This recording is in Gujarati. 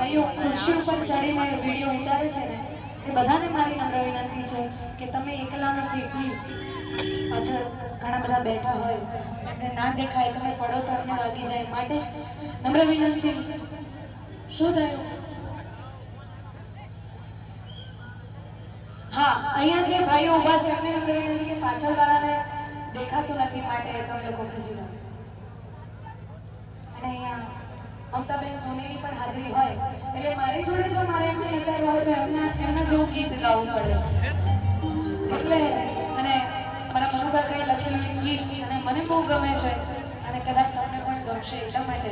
ભાઈઓ ખુરશી ઉપર ચડીને વિડીયો ઉતારે છે ને એ બધાને મારી નમ્ર વિનંતી છે કે તમે એકલા નથી પ્લીઝ પાછળ ઘણા બધા બેઠા હોય એમને ના દેખાય તમે પડો તો એમને વાગી જાય માટે નમ્ર વિનંતી શું થયું હા અહીંયા જે ભાઈઓ ઊભા છે એમને નમ્ર વિનંતી કે પાછળ વાળાને દેખાતું નથી માટે તમે લોકો ખસી જાઓ અને અહીંયા મમતાબેન સોનેરી પણ હાજરી હોય એટલે મારી જોડે જો મારે એમને નચાડવા હોય તો એમના જેવું ગીત ગાવું પડે એટલે અને મારા મનુકાકાએ લખેલું ગીત અને મને બહુ ગમે છે અને કદાચ તમને પણ ગમશે એટલા માટે